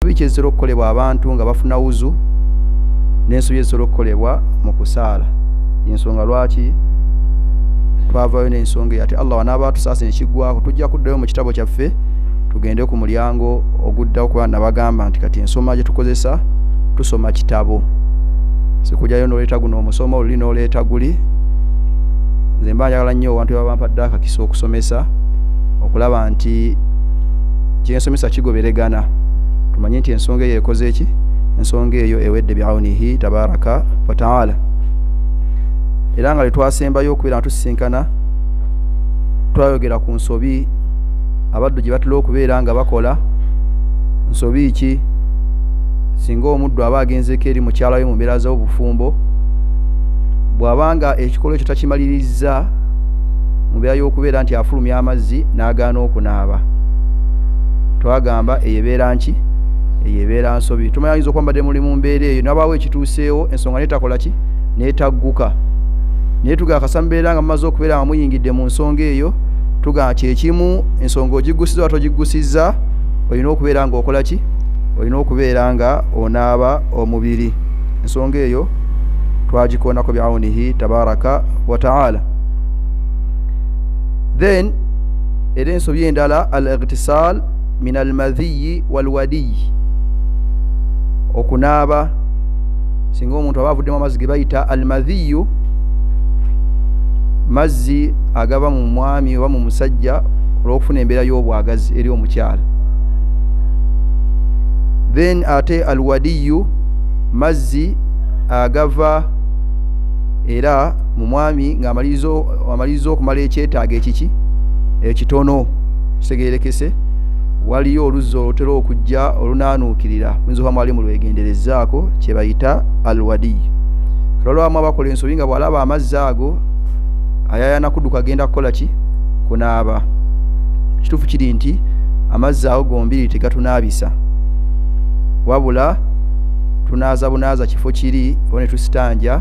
bintu bizira okukolebwa abantu nga bafuna wuzu n'ensobi ezira okukolebwa mu kusaala. Ensonga lwaki twavayo n'ensonga ate Allah wanaaba tusaasira ekigwako tujja kuddayo mu kitabo kyaffe tugende ku mulyango oguddawo kuba nabagamba nti kati ensoma gye tukozesa tusoma kitabo. Sikujjayo n'oleeta guno omusomo oluli n'oleeta guli. Nze mba njagala nnyo abantu baba bampadde akakisa okusomesa okulaba nti kyensomesa kigoberegana. Tumanye nti ensonga eyo ekoze ki? Ensonga eyo ewedde bi'awnihi tabaraka wa ta'ala. Era nga letwasembayo okubeera tusisinkana twayogera ku nsobi abaddu gye batera okubeera nga bakola. Nsobi ki? Singa omuddu aba agenzeko eri mukyala we mu mbeera z'obufumbo, bw'abanga ekikolo ekyo takimaliriza mu mbeera y'okubeera nti afulumya amazzi n'agaana okunaaba, twagamba eyebeera nki? Eyebeera nsobi. Tumayinza okuba mbadde muli mu mbeera eyo nabaawo ekituuseewo ensonga neetakola ki? Neetagguka. Naye tugamba kasa mbeera nga mumaze okubeera nga muyingidde mu nsonga eyo, tugamba kyekimu ensonga ogiggusiza oba togiggusiza olina okubeera nga okola ki? Olina okubeera nga onaaba omubiri. Ensonga eyo twagikoonako bi'awnihi tabaraka wa ta'ala. Then era ensobi endala al-ightisal min al-madhiyi wal-wadiyi, okunaaba singa omuntu aba avuddemu amazzi ge bayita al-madhiyu, mazzi agaba mu mwami oba mu musajja olw'okufuna embeera y'obwagazi eri omukyala. Then ate al-wadiyu, mazzi agava era mu mwami ng'amaliriza okumala ekyetaago ekiki? Ekitono. Kitegeerekese waliyo oluzzi olutera okujja olunaanuukirira, muyinza okuba mwali mulwegenderezaako, kye bayita al-wadiyu. Olwalwamu abakola ensobi nga bw'alaba amazzi ago ayayana kudduka agenda kukola ki? Kunaaba. Kituufu kiri nti amazzi ago gombiri tegatunaabisa, wabula tunaaza bunaaza kifo kiri oba ne tusitanja,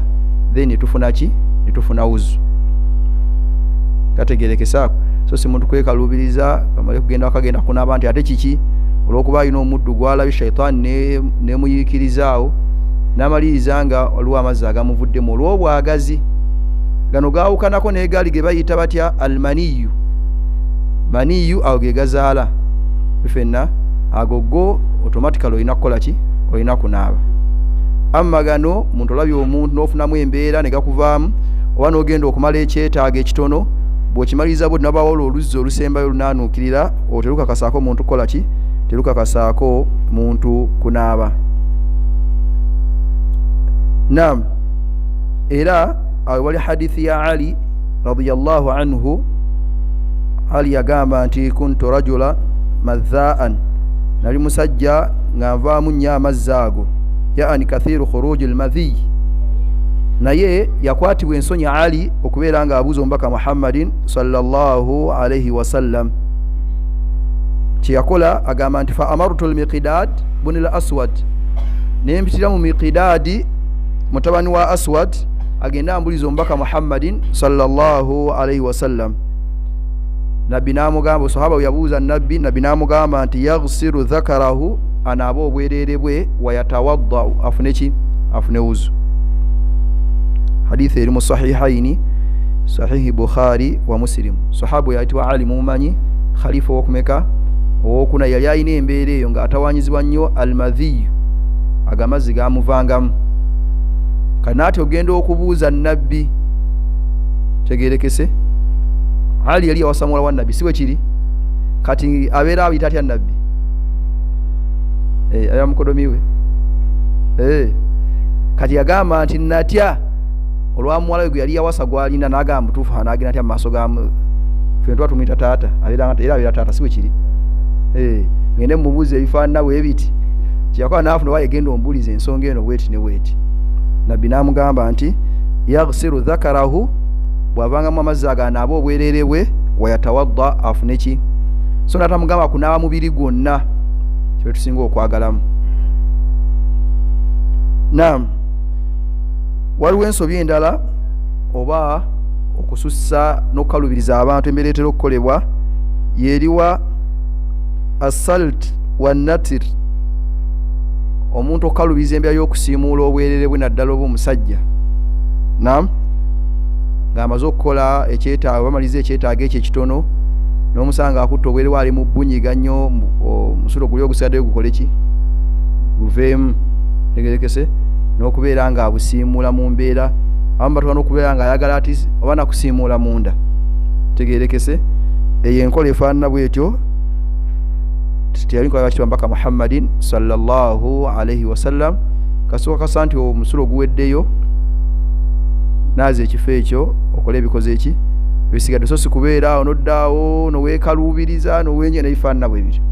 then ne tufuna ki? Ne tufuna wuzu. Kategeerekesaako. So si muntu kwekaluubiriza amale kugenda akagenda kunaaba nti ate kiki? Olw'okuba alina omuddu gw'alabye shayitaani nemuyiikirizaawo n'amaliriza nga waliwo amazzi agamuvuddemu olw'obwagazi. Gano gaawukanako n'egaali ge bayita batya? Almaniyu. Maniyu ago ge gazaala. Ffenna ago go automatically olina kukola ki? Olina kunaaba. Amma gano muntu olabye omuntu n'ofunamu embeera ne gakuvaamu oba n'ogenda okumala ekyetaago ekitono, bw'okimaliriza bwe nabaawo oluzzi olusembayo olunaanuukirira, terukakasaako muntu kukola ki? Terukakasaako muntu kunaaba. Naam. Era wali hadithi ya Ali radiyallahu anhu. Ali yagamba nti kuntu rajula madhaan, nali musajja nga nvaamu nnyo amazzi ago, yaani kathiru khuruji almadhi. Naye yakwatibwa ensonyi Ali okubeera nga abuuza omubaka Muhammadin sallallahu alayhi wasallam. Kyeyakola agamba nti fa amartu al-Miqdad bun al-Aswad, nempitira mu Miqdadi mutabani wa Aswad agenda ambuliza omubaka Muhammadin sallallahu alayhi wasallam. Nabbi n'amugamba, sahaba yabuuza nabbi, nabbi n'amugamba nti yaghsiru dhakarahu, anaaba obwereere bwe, wayatawaddau, afune ki? Afune wuzu. Hadithi eri mu sahihaini, sahihi Bukhari wa Muslim. Sahaba yayitibwa Ali mumanyi, khalifa w'okumeka? Owokuna. Yali alina embeera eyo nga atawanyizibwa nnyo almadhiyu, agamazzi gamuvangamu. Kanaati ogenda okubuuza nabbi, tegeerekese Ali yali awasamula wa nabbi, siwe kiri? Kati abeera abiyita atya nabbi? Aya mukodomiwe. Kati yagamba nti natya olwamuwala we gwe yali yawasa gwalina, n'agamba mutuufu n'agenda atya mu maaso ga ffe ntwa tumuyita taata, era abeera taata, siwe kiri? Ngende mumubuuze ebifaanana bwe biti. Kyeyakola n'afuna oba yegenda ombuuliza ensonga eno bweti ne bweti. Nabbi n'amugamba nti yaghsiru dhakarahu, bw'avangamu amazzi agaanaaba obwereere bwe, wayatawadda, afune ki? So natamugamba kunaaba mubiri gwonna, kye tusinga okwagalamu. Naam. Waliwo ensobi endala oba okusussa n'okukalubiriza abantu embeera etera okukolebwa, yeriwa asalt wa natir, omuntu okalubiza embeera y'okusiimuula obwerere bwe naddala obw'omusajja naam ng'amaze okukola ekyetaago bamaliza ekyetaago ekyo ekitono n'omusanga akutta obwerere wali mu bbunyiga nnyo omusulo guli ogusigaddeyo gukole ki guveemu tegerekese n'okubeera ng'abusiimuula mu mbeera abamu batuka n'okubeera ng'ayagala ati oba nakusiimuula munda tegerekese eyo enkola efaanana bwetyo teyalinkola bakitibwa mbaka Muhammadin sallallahu alaihi wasallam kasooka kasa nti omusulo guweddeyo naaza ekifo ekyo okola ebikoze eki ebisigadde so si kubeera onoddaawo noweekaluubiriza nowenye nebifaanana bwe bityo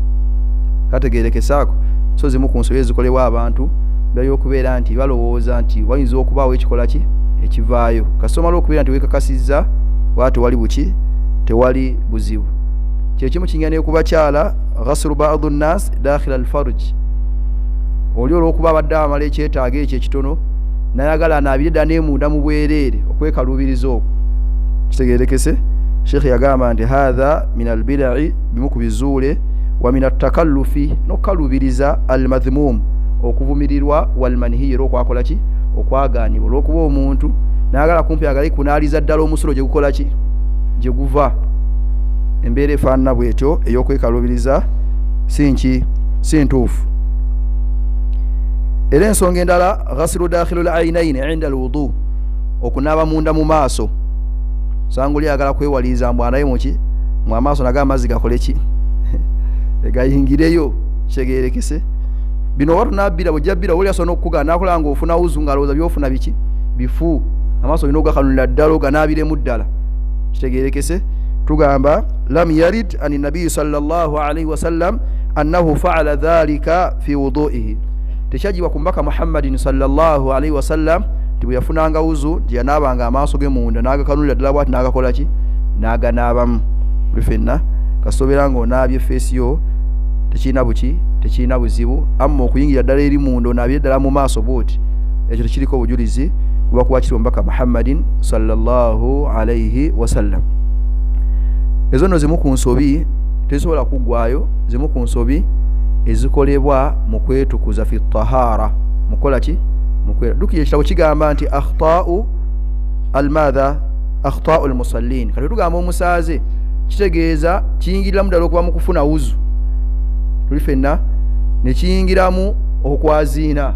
kategerekesaako so zimu ku nsobi ezikolebwa abantu by'okubeera nti balowooza nti wayinza okubaawo ekikola ki ekivaayo kasomala okubeera nti weekakasizza bwate wali buki tewali buzibu kyekimu kingana kubakyala ghaslu ba'd an-nas dakhil al-farj oli olw'okuba abadde amala ekyetaago ekyo ekitono nayagala anaabire ddala n'emunda mu bwereere okwekaluubiriza okwo kitegerekese sheekh yagamba nti hatha min al-bid'i bimu ku bizuule wa min at-takallufi n'okukaluubiriza al-madhmum okuvumirirwa wal-manhiyi okwakola ki okwagaanibwa olw'okuba omuntu nayagala kumpi agala kunaaliza ddala omusulo gye gukola ki gye guva embeera efaanana bwetyo ey'okwekaluubiriza si ntuufu era ensonga endala ghasilu dakhilu al-aynaini inda al-wudu okunaaba munda mu maaso sanga oli ayagala kwewaliza mbu anaye muki mu amaaso naga amazzi gakole ki egayingireyo kyegerekese bino watu nabbira bwojja bbira oli asobola okukugaa nakola nga ofuna wuzu ngaalowooza byofuna biki bifu amaaso olina ogakanulira ddala oganaabiremu ddala kitegerekese tugamba lam yarid ani nabiyi sallallahu alaihi wasallam annahu faala dhalika fi wudu'ihi tekyagibwa ku mbaka Muhammadin sallallahu alaihi wasallam nti bwe yafunanga wuzu nti yanaabanga amaaso ge munda n'agakanulira ddala bwati n'agakola ki n'aganaabamu buli ffenna kasobera ng'onaabye feesi yo tekirina buki tekirina buzibu amma okuyingira ddala eri munda onaabire ddala mu maaso bwoti ekyo tekiriko obujulizi kuba kuba kiri mbaka Muhammadin sallallahu alaihi wasallam ezo nno zimu ku nsobi tezisobola kuggwayo zimu ku nsobi ezikolebwa mu kwetukuza fi tahara mukola ki dukije ekitabo kigamba nti akhta'u almadha akhta'u almusallin kati tugamba omusaaze kitegeeza kiyingiriramu ddala okuba mu kufuna wuzu tuli ffenna ne kiyingiramu okwaziina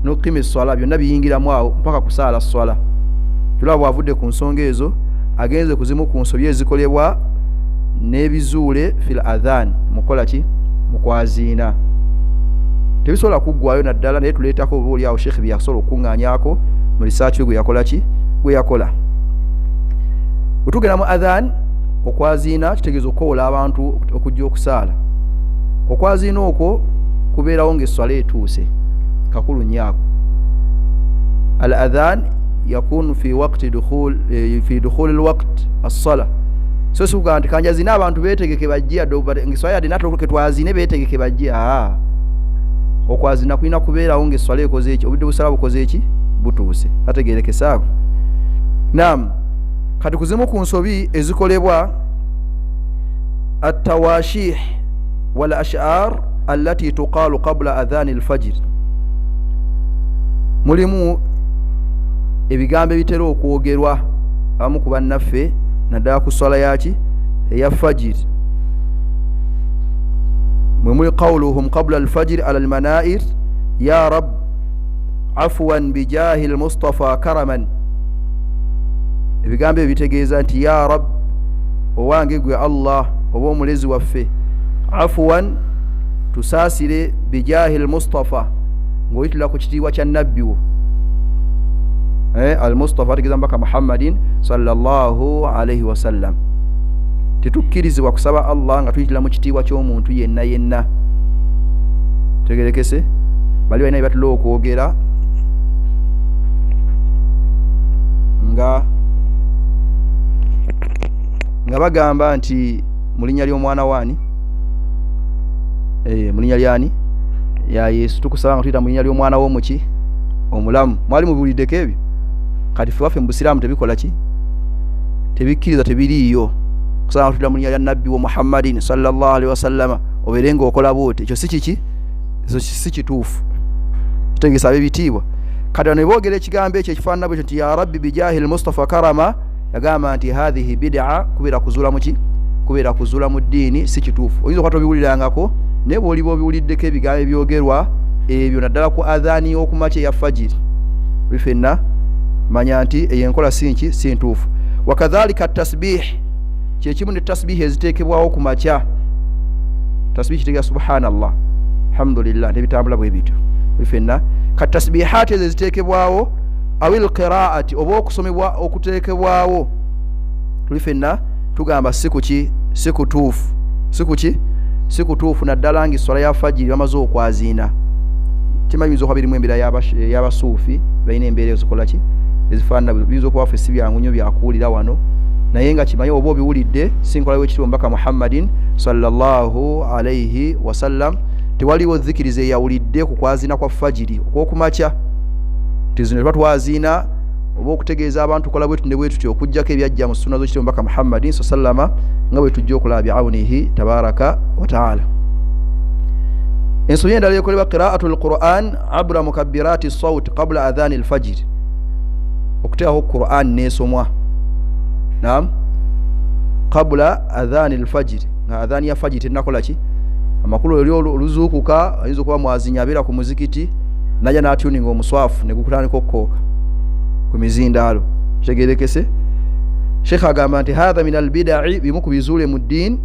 n'okukima esswala byonna biyingiramu awo mpaka kusaala swala tulaba bwavudde ku nsonga ezo agenze ku zimu ku nsobi ezikolebwa n'ebizuule fil adhan mukola ki mukwaziina tebisobola kuggwayo naddala naye tuleetako oba oli awo sheekh byasobola okukuŋŋaanyako mu risaaki gwe yakola ki gwe yakola bwe tugenda mu adhan okwaziina kitegeeza okukowola abantu okujja okusaala okwaziina okwo kubeerawo ng'esswala etuuse kakulu nyaako al adhan yakunu fi waqti dukhul alwaqt as-salah so suka nti kanjazina abantu betegeke bajja ngiswala yadde natoloke twazine betegeke bajja okwazina kuina kubeerawo ng'esswala ekoze eki obudde busala bukoze eki butuuse ategerekesaako naam kati kuzimu ku nsobi ezikolebwa at-tawashih wal ash'ar allati tuqalu qabla adhan al-fajr mulimu ebigambo ebitera okwogerwa abamu ku bannaffe naddala ku swala yaki eya fajir mwe muli qawluhum qabla alfajir ala almanair ya rab afwan bijahi almustafa karaman ebigambo ebitegeeza nti ya rab owange gwe allah oba omulezi waffe afwan tusaasire bijahi almustafa ng'oyitira ku kitiibwa kya nabbi wo al-Mustafa ategeeza mbaka Muhammadin sallallahu alaihi wasallam tetukkirizibwa kusaba Allah nga tuyitira mu kitiibwa ky'omuntu yenna yenna tegerekese bali balina byatula okwogera nga bagamba nti mu linnya ly'omwana waani mu linnya lyani ya Yesu tukusaba nga tuyita mu linnya ly'omwana w'omuki omulamu mwali mubuliddeko ebyo kati ffe waffe mu busiraamu tebikola ki tebikkiriza tebiriiyo kusaba tutira mu linnya lya nabbi wa Muhammadin sallallahu alaihi wasallama obeere ng'okola bw'oti ekyo si kiki ekyo si kituufu tegesa bibitibwa kati ne boogera ekigambo ekyo ekifaanana bwe nti ya rabbi bijahil mustafa karama yagamba nti hadhihi bid'a kubeera kuzuula muki kubeera kuzuula mu ddiini si kituufu oyinza okuba tobiwulirangako naye bw'oliba obiwuliddeko ebigambo ebyogerwa ebyo naddala ku adhaani y'okumakya eya fajiri buli ffenna manya nti eyo enkola si ntuufu wakadhalika tasbih kyekimu ne tasbihi eziteekebwawo ku makya tasbihi kitegera subhanallah alhamdulillah nebitambula bwe bityo buli ffenna kati tasbihaati ezo eziteekebwawo awil qiraati oba okusomebwa okuteekebwawo tuli ffenna tugamba si kutuufu naddala nga eswala ya fajiri bamaze okwaziina kimanyinza okuba birimu embeera y'abasuufi balina embeera ezikola ki ezifaanana biyinza okuba ffe si byangu nnyo byakuwulira wano naye nga kimanye oba obiwulidde sinkola wekitibwa mbaka muhammadin sallallahu alaihi wasallam tewaliwo dhikiriza eyawulidde ku kwaziina kwa fajiri okwokumakya tizino tuba twaziina oba okutegeeza abantu kola bwetu ne bwetuti okujjako ebyajja mu sunna z'ekitibwa mbaka muhammadin sallama nga bwe tujja okulaba biawunihi tabaraka wataala ensobi endala ekolebwa qiraatu lquran abra mukabbirati sawt qabla adhani lfajiri okuteekako quran neesomwa naam qabla adhani lfajiri nga adhani ya fajiri tenakola ki amakulu oli oluzuukuka ayinza okuba mwazinya abeera ku muzikiti najja n'atyuninga omuswafu ne gukutandika okukooka ku mizindaalo kitegeerekese sheikh agamba nti hatha min albidaci bimu ku bizuule mu ddiin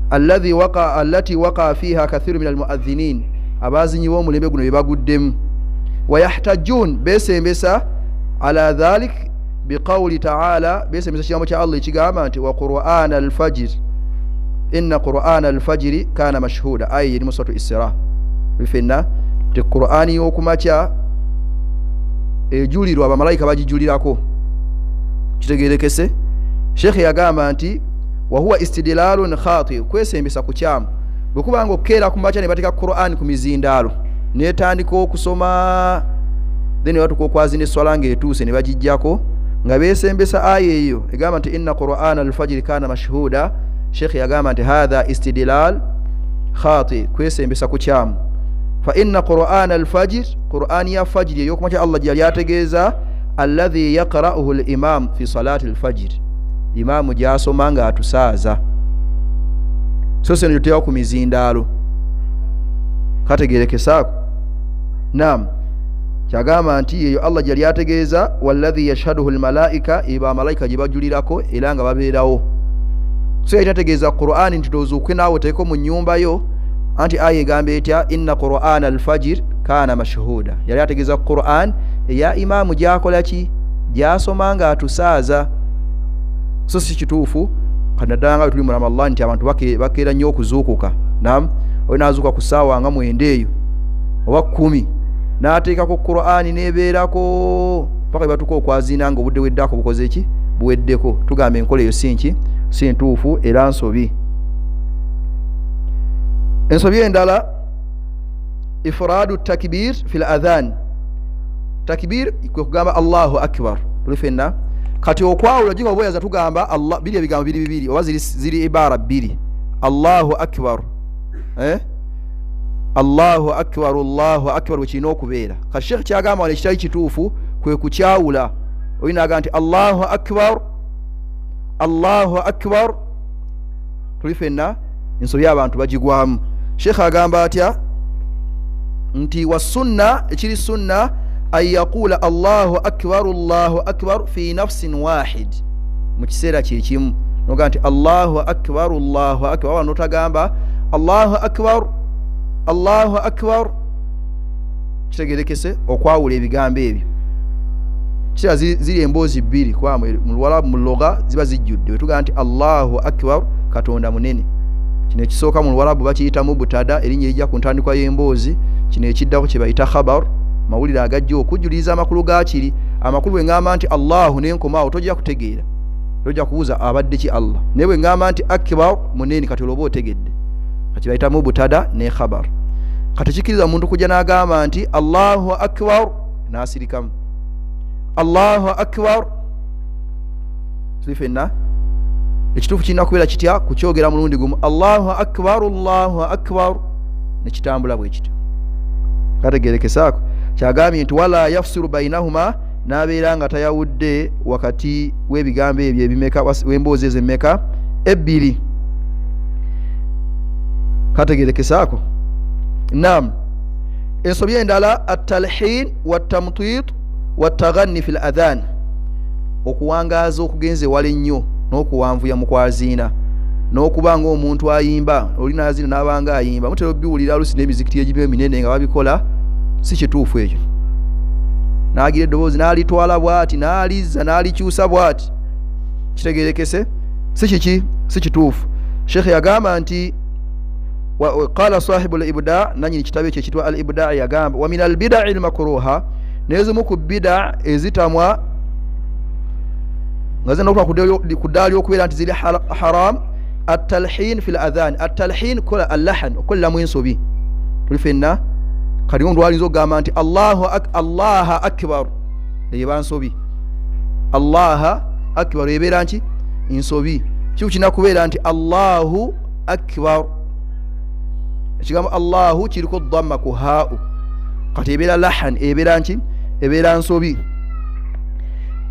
allati waqa fiha kathiru min almuadhinin abazinyi b'omulembe guno bebaguddemu wayahtajun besembesa ala dhalik biqawli taala besembesa kigambo kya allah ekigamba nti wa qur'ana alfajir inna qur'ana alfajiri kana mashhuda aya eri mu suratu isra bifenna ti qur'ani y'okumakya ejulirwa abamalayika bagijulirako kitegeerekese sheikh yagamba nti wahuwa istidlalun khati kwesembesa ku kyamu bwekubanga okukeera ku makya ne bateeka qur'ani ku mizindaalo netandika okusoma then watuka okwaziina eswala ng'etuuse ne bagijjako nga besembesa aya eyo egamba nti inna qur'ana alfajiri kana mashhuda sheikh yagamba nti hadha istidlal khati kwesembesa ku kyamu fa inna qur'ana alfajir qur'ani ya fajiri eyokumakya allah gyali ategeeza alladhi yaqra'uhu al-imam fi salati al-fajr imamu gyasoma nga atusaaza so seno yotewa ku mizindaalo kategeerekesaako naam kyagamba nti eyo allah gyali ategeeza walladhi yashhaduhu al-malaika iba malaika gye bajulirako era nga babeerawo so yali ategeeza qur'ani nti tozuuke naawe oteeko mu nnyumba yo anti aya egamba etya inna qur'ana alfajir kana mashhuda yali ategeeza qur'an eya imamu gyakola ki gyasoma nga atusaaza so si kituufu kanaddala nga tuli mu ramadhan nti abantu bakeera nnyo okuzuukuka naam oyo naazuuka ku ssaawa nga 9 eyo oba 10 n'ateekako qur'ani nebeerako paka bebatuka okwaziina nga obudde weddako bukoze eki buweddeko tugamba enkola eyo si ntuufu era nsobi ensobi endala ifradu takbir fi ladhan takbir kwe kugamba allahu akbar tuli fenna kati okwawula jinga oboyaza tugamba allah biri ebigambo bibiri oba ziri ibara bbiri allahu akbar allahu akbar wekirina okubeera kati sheikh kyagamba wano ekitali kituufu kwe kukyawula oyina agamba nti allahu akbar tuli fenna ensobi abantu bagigwamu sheikh agamba atya nti wasunna ekiri sunna an yaqula allahu akbar fi nafsin wahid mu kiseera kyekimu noga nti allahu akbar waba notagamba allahu akbar kitegerekese okwawula ebigambo ebyo kira ziri emboozi bbiri kuba mu loga ziba zijjudde wetugamba nti allahu akbar katonda munene kino ekisooka mu luwarabu bakiyitamu butada erinnya erijja ku ntandikwa y'emboozi kino ekiddako kye bayita khabar mawulire agajja okujjuliza amakulu gakiri amakulu bwe ngamba nti allahu nenkomaawo tojja kutegeera tojja kubuuza abadde ki allah naye bwe ngamba nti akbar munene kati olwoba otegedde kati bayitamu butada ne khabar kati kikiriza muntu kujja n'agamba nti allahu akbar n'asirikamu allahu akbar tulifenna ekituufu kirina kubeera kitya kukyogera mulundi gumu allahu akbar nekitambula bwe kityo kategeerekesaako kyagambye nti wala yafsiru bainahuma nabeera nga tayawudde wakati w'ebigambo ebyo ebimeka w'emboozi ezo emmeka ebbiri kategerekesaako nam ensobi endala atalhin watamtit wataghanni fi ladhan okuwangaaza okugenza ewala ennyo n'okuwanvuya mu kwaziina n'okuba ng'omuntu ayimba olina azina n'abanga ayimba mutera obiwulira alusi n'emizikiti egimu eminene nga babikola si kituufu ekyo n'agira eddoboozi n'alitwala bw'ati n'alizza n'alikyusa bw'ati kitegerekese si kituufu shekhe yagamba nti qala sahibu libda nanyini kitabu ekyo ekitwa al ibda yagamba wa min albidai lmakruha nezimu ku bida ezitamwa nga zina okuba ku ddaali okubeera nti ziri haram atalhin fi ladhan atalhin kola allahan okoleramu ensobi tuli fenna kati omuntu walinza okugamba nti allaha akbar eba nsobi allaha akbar ebeera nki nsobi kiku kirina kubeera nti allahu akbar ekigambo allahu kiriko dhamma ku haau kati ebeera lahan ebeera nki ebeera nsobi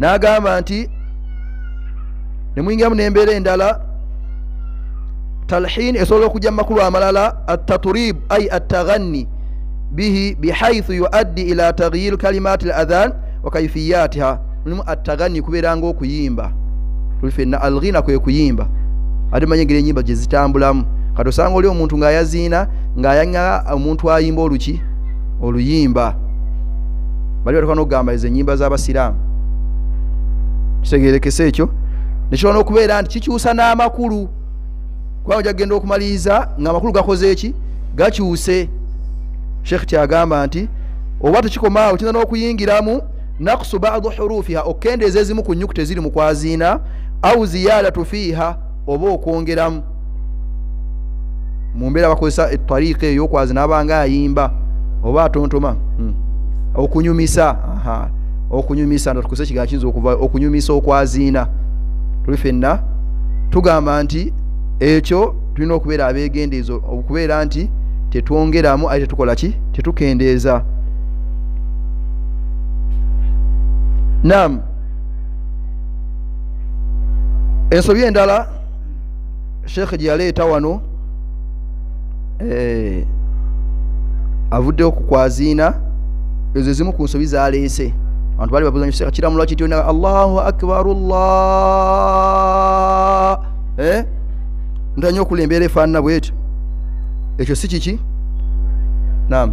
n'agamba nti nemuyingiramu n'embeera endala talhin esobola okujja mu makulu amalala ataturib ay ataghanni bihi bihaythu yuaddi ila taghyir kalimat aladhan wa kayfiyatiha mulimu ataghanni kubeera nga okuyimba tulifenna alghina kwe kuyimba ate manyengera enyimba gye zitambulamu kati osanga oli omuntu ng'ayaziina ng'ayanga omuntu ayimba oluki oluyimba bali batuka n'okugamba ezo ennyimba z'abasiraamu kitegerekese ekyo nekisobola n'okubeera nti kikyusa n'amakulu kubanga ojja kugenda okumaliriza ng'amakulu gakoze eki gakyuse sheekh kyagamba nti oba tekikomaawo kiyinza n'okuyingiramu naqsu badu hurufiha okukendeeza ezimu ku nnyukuta eziri mu kwaziina au ziyadatu fiiha oba okwongeramu mu mbeera bakozesa etariika ey'okwaziina abanga ayimba oba atontoma okunyumisa okunyumisa natukozesa ekigambo kiyinza okuva okunyumisa okwaziina tuli fenna tugamba nti ekyo tulina okubeera abeegendeezo okubeera nti tetwongeramu ate tetukola ki tetukendeeza nam ensobi endala sheekhe gye yaleeta wano avuddeho ku kwaziina ezo ezimu ku nsobi zaleese abantu bali babuuza sheekhe kiramulwa kityo allahu akbar allah ntanya okula embeera efaanana bwetyo ekyo si kiki nam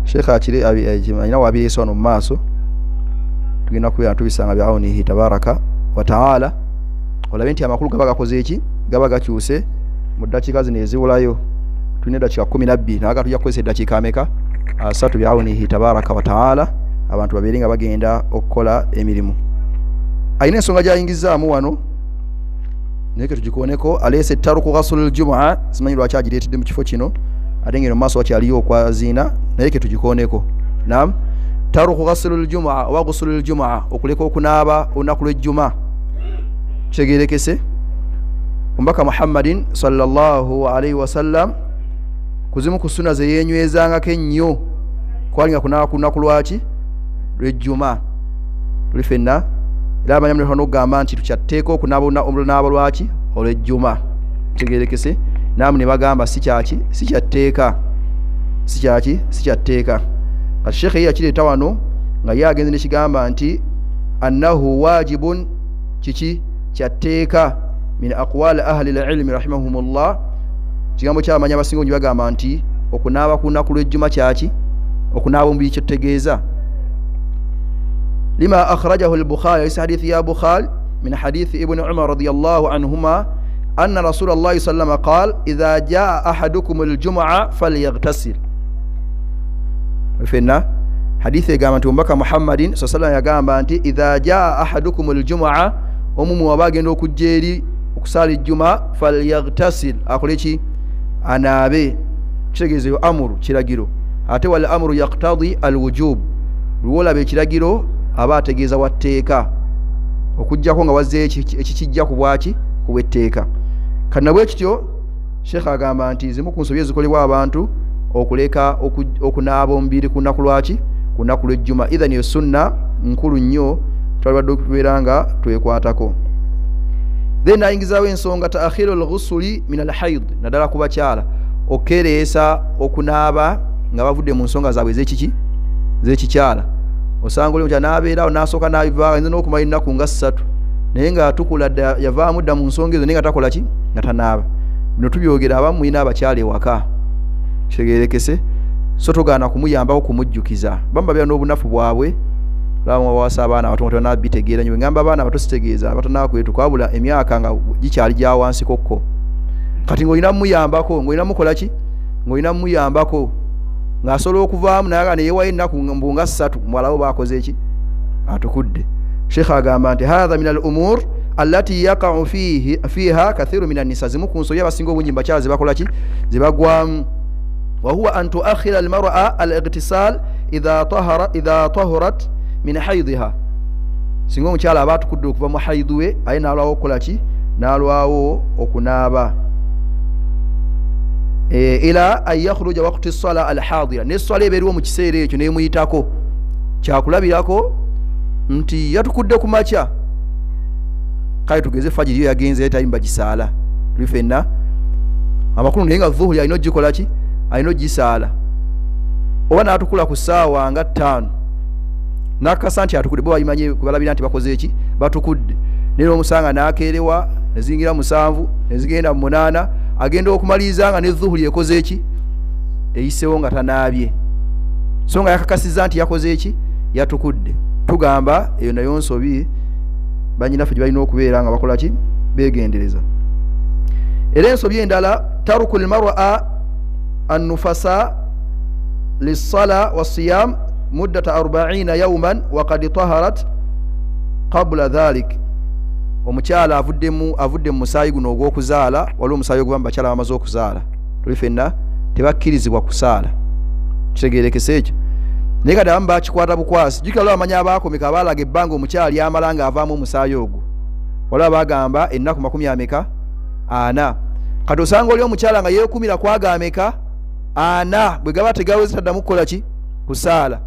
sheekh akiri ayina wabireese wano mu maaso tugenda kubeera tubisanga biawunihi tabaraka wa taala olabe nti amakulu gaba gakoze eki gaba gakyuse mu ddakiika zino eziwulayo tulina eddakiika 12 naga tujja kukozesa eddakiika ameka 3 biawunihi tabaraka wa taala abantu babeere nga bagenda okukola emirimu ayina ensonga gyayingizaamu wano naye ke tugikoneko aleese taruku ghasulu ljumaa simanyi lwaki agireetedde mu kifo kino ate ngeno mumaaso wakyaliyo okwaziina naye ke tugikoneko nam taruku ghasulu ljumaa oba ghusulu ljumaa okuleka okunaaba olunaku lwejjuma kitegerekese omubaka muhammadin sallallahu alaihi wasallam kuzimu ku suna ze yenywezangako ennyo kwalinga kunaaba ku lunaku lwaki lwejjuma tuli fenna era abanyamulekwa n'okugamba nti tukyatteeka okunaaba lwaki olwejjuma kitegerekese naamu ne bagamba si kyatteeka kati sheekhe ye yakireeta wano nga ye agenze nekigamba nti annahu wajibun kiki kyatteeka min aqwali ahli lilmi rahimahumullah kigambo kyabamanya abasinga ongi bagamba nti okunaaba ku lunaku lwejjuma kyaki okunaaba omubiri kyetutegeeza lima akhrajahu al-bukhari isi hadithi ya bukhari min hadithi ibn umar radiyallahu anhuma anna rasulallahi sallallahu qala idha jaa ahadukum al-jum'a falyaghtasil fenna hadithi egamba nti omubaka muhammadin sallallahu yagamba nti idha jaa ahadukum al-jum'a omumu wabagenda okujja eri okusala ejjuma falyaghtasil akole ki anaabe kitegeeza yo amuru kiragiro ate wal amru yaqtadi al-wujub lwolaba ekiragiro aba ategeeza watteeka okujjako nga wazze ekikijja ku bwaki kubwetteeka. Kana bwe kityo Sheikh agamba nti zimu ku nsobi ezikolebwa abantu okuleka okunaaba omubiri ku nnaku lwaki ku nnaku lw'ejjuma. Idhan yo sunna nkulu nnyo twalibadde okubeera nga twekwatako. Then ayingizaawo ensonga ta'khiru al-ghusli min al-hayd, naddala ku bakyala okereesa okunaaba nga bavudde mu nsonga zaabwe z'ekikyala. Osanga oli omukyala n'abeerawo n'asooka n'abivaawo ayinza n'okumala ennaku nga 3 naye nga atukula dda yavaamu dda mu nsonga ezo naye nga takola ki nga tanaaba. Bino tubyogera abamu mulina abakyala ewaka kitegeerekese, so togaana kumuyambako kumujjukiza. Bamba beera n'obunafu bwabwe bawasa abaana abato nabitegeera nnyo. Ngamba abaana abato sitegeeza abatanaba kwetuka wabula emyaka nga gikyali gya wansi kokko. Kati ng'olina muyambako ng'olina mukola ki ng'olina muyambako ng'asobola okuvaamu naye neyeewayo ennaku mbunga 3 muwalawo baakoze eki atukudde. Sheikh agamba nti hadha min al-umur allati yaqa'u fiha kathiru min an-nisa, zimu ku nsobi abasinga obungi mu bakyala zebakola ki zebagwamu. Wa huwa an tuakhira al-mar'a al-ightisal idha taharat min haydha. Singa omukyala aba atukudde okuva mu haydhu we aye n'alwawo okukola ki n'alwawo okunaaba ila an yakhruja waqti as-sala al-hadira, n'essala ebeeriwo mu kiseera ekyo n'emuyitako. Kyakulabirako nti yatukudde ku makya, kale tugeze fajiri yo yagenze tayimba gisaala tuli ffenna amakulu, naye nga dhuhuri alina ogikola ki alina ogisaala. Oba n'atukula ku ssaawa nga 5 n'akakasa nti atukudde, bo bayimanye kubalabira nti bakoze eki batukudde. Naye omusanga n'akeerewa nezingira 7 nezigenda mu 8 agenda okumaliriza nga ne dhuhuri ekoze eki eyisewo nga tanaabye, so nga yakakasiza nti yakoze eki yatukudde. Tugamba eyo nayo nsobi banyinaffe gye balina okubeera nga bakola ki beegendereza. Era ensobi endala taruku al-mar'a an-nufasa lis-sala was-siyam muddata 40 yawman wa qad taharat qabla dhalik. Omukyala avudde mu musaayi guno ogw'okuzaala waliwo omusaayi oguba mu bakyala bamaze okuzaala tuli ffenna tebakkirizibwa kusaala, kitegeerekese ekyo. Naye kati abamu bakikwata bukwasi, jjukira lwa amanya abaakomeka abaalaga ebbanga omukyala yamala nga avaamu omusaayi ogwo, waliwo bagamba ennaku 40. Kati osanga oli omukyala nga yeekumira kwaga ameka 4 bwe gaba tegaweze taddamu kukola ki kusaala.